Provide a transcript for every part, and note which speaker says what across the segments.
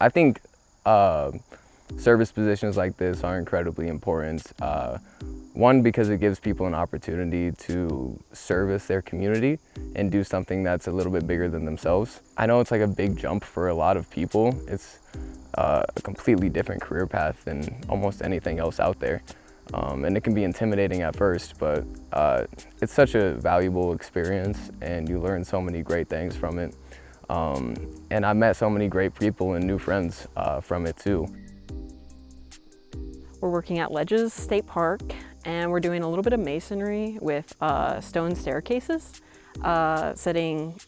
Speaker 1: I think service positions like this are incredibly important. One, because it gives people an opportunity to service their community and do something that's a little bit bigger than themselves. I know it's like a big jump for a lot of people. It's a completely different career path than almost anything else out there. And it can be intimidating at first, but it's such a valuable experience and you learn so many great things from it. And I met so many great people and new friends from it too.
Speaker 2: We're working at Ledges State Park and we're doing a little bit of masonry with stone staircases, setting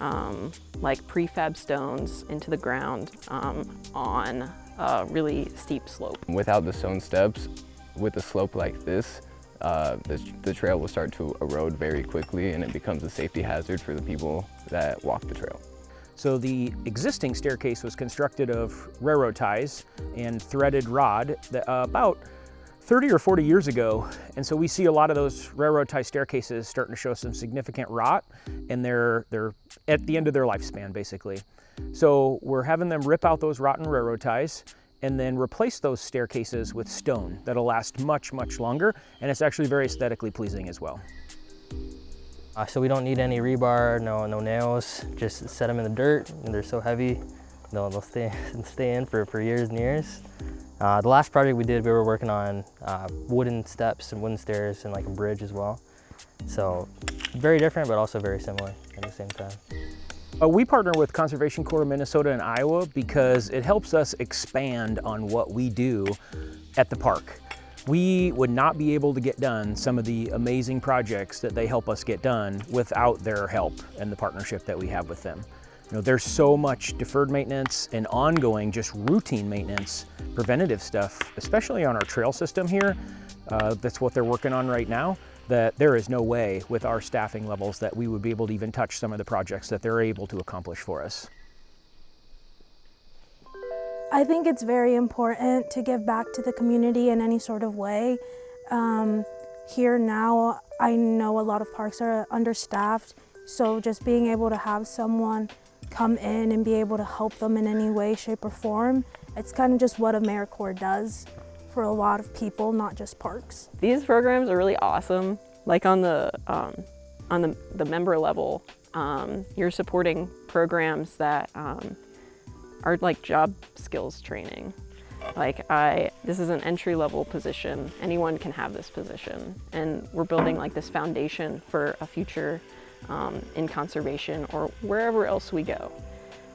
Speaker 2: like prefab stones into the ground on a really steep slope.
Speaker 1: Without the stone steps, with a slope like this, the trail will start to erode very quickly and it becomes a safety hazard for the people that walk the trail.
Speaker 3: So the existing staircase was constructed of railroad ties and threaded rod that, about 30 or 40 years ago. And so we see a lot of those railroad tie staircases starting to show some significant rot, and they're at the end of their lifespan, basically. So we're having them rip out those rotten railroad ties and then replace those staircases with stone that'll last much, much longer. And it's actually very aesthetically pleasing as well.
Speaker 4: So we don't need any rebar, no nails, just set them in the dirt, and they're so heavy, they'll stay in for years and years. The last project we did, we were working on wooden steps and wooden stairs and like a bridge as well. So very different, but also very similar at the same time.
Speaker 3: We partner with Conservation Corps of Minnesota and Iowa because it helps us expand on what we do at the park. We would not be able to get done some of the amazing projects that they help us get done without their help and the partnership that we have with them. You know, there's so much deferred maintenance and ongoing, just routine maintenance, preventative stuff, especially on our trail system here. That's what they're working on right now, that there is no way with our staffing levels that we would be able to even touch some of the projects that they're able to accomplish for us.
Speaker 5: I think it's very important to give back to the community in any sort of way. Here now, I know a lot of parks are understaffed, so just being able to have someone come in and be able to help them in any way, shape, or form, it's kind of just what AmeriCorps does for a lot of people, not just parks.
Speaker 2: These programs are really awesome. Like on the member level, you're supporting programs that are like job skills training. Like this is an entry-level position. Anyone can have this position. And we're building like this foundation for a future in conservation or wherever else we go.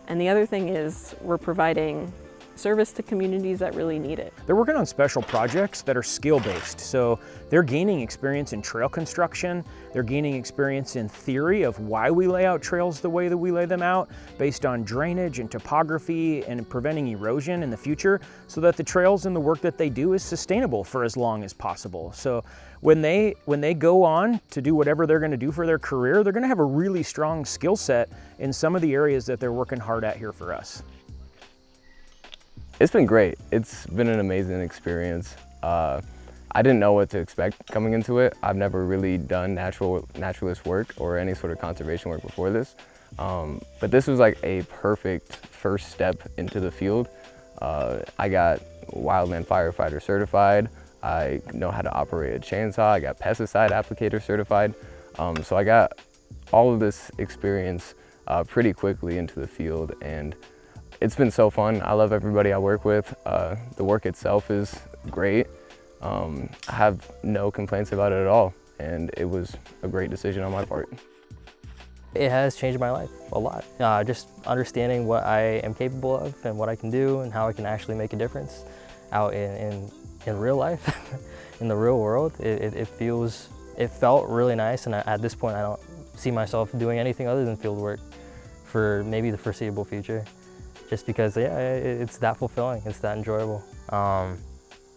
Speaker 2: And the other thing is we're providing service to communities that really need it.
Speaker 3: They're working on special projects that are skill-based. So they're gaining experience in trail construction. They're gaining experience in theory of why we lay out trails the way that we lay them out, based on drainage and topography and preventing erosion in the future, so that the trails and the work that they do is sustainable for as long as possible. So when they go on to do whatever they're going to do for their career, they're going to have a really strong skill set in some of the areas that they're working hard at here for us.
Speaker 1: It's been great. It's been an amazing experience. I didn't know what to expect coming into it. I've never really done naturalist work or any sort of conservation work before this. But this was like a perfect first step into the field. I got wildland firefighter certified. I know how to operate a chainsaw. I got pesticide applicator certified. So I got all of this experience pretty quickly into the field, and it's been so fun. I love everybody I work with. The work itself is great. I have no complaints about it at all, and it was a great decision on my part.
Speaker 4: It has changed my life a lot. Just understanding what I am capable of and what I can do and how I can actually make a difference out in real life, in the real world. It felt really nice, and at this point I don't see myself doing anything other than field work for maybe the foreseeable future. Just because, yeah, it's that fulfilling, it's that enjoyable.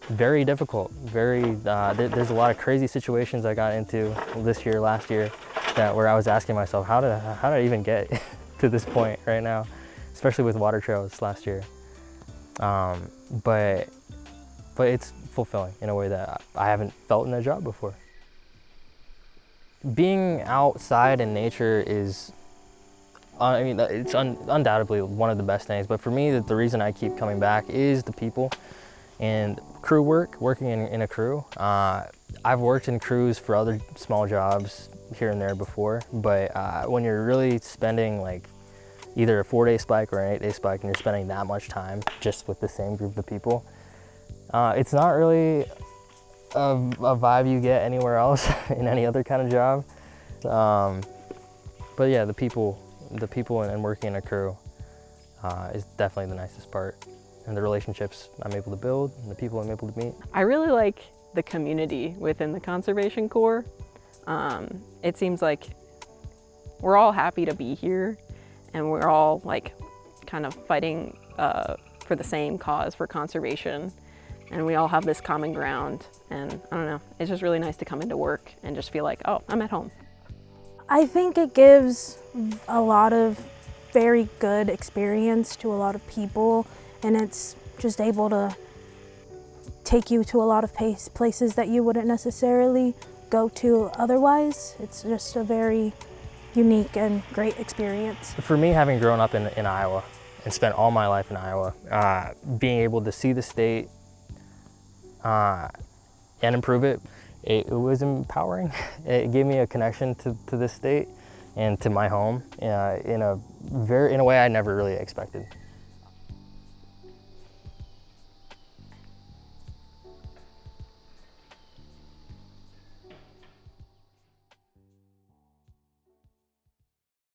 Speaker 4: Very difficult, there's a lot of crazy situations I got into this year, last year, where I was asking myself, how did I even get to this point right now, especially with water trails last year. But it's fulfilling in a way that I haven't felt in a job before. Being outside in nature is I mean, it's undoubtedly one of the best things, but for me, the reason I keep coming back is the people and crew work, working in a crew. I've worked in crews for other small jobs here and there before, but when you're really spending like either a 4-day spike or an 8-day spike and you're spending that much time just with the same group of people, it's not really a vibe you get anywhere else in any other kind of job. But yeah, the people and working in a crew is definitely the nicest part. And the relationships I'm able to build and the people I'm able to meet.
Speaker 2: I really like the community within the Conservation Corps. It seems like we're all happy to be here and we're all like kind of fighting for the same cause for conservation. And we all have this common ground. And I don't know, it's just really nice to come into work and just feel like, oh, I'm at home.
Speaker 5: I think it gives a lot of very good experience to a lot of people, and it's just able to take you to a lot of places that you wouldn't necessarily go to otherwise. It's just a very unique and great experience.
Speaker 4: For me, having grown up in Iowa and spent all my life in Iowa, being able to see the state and improve it, it was empowering. It gave me a connection to this state and to my home in a way I never really expected.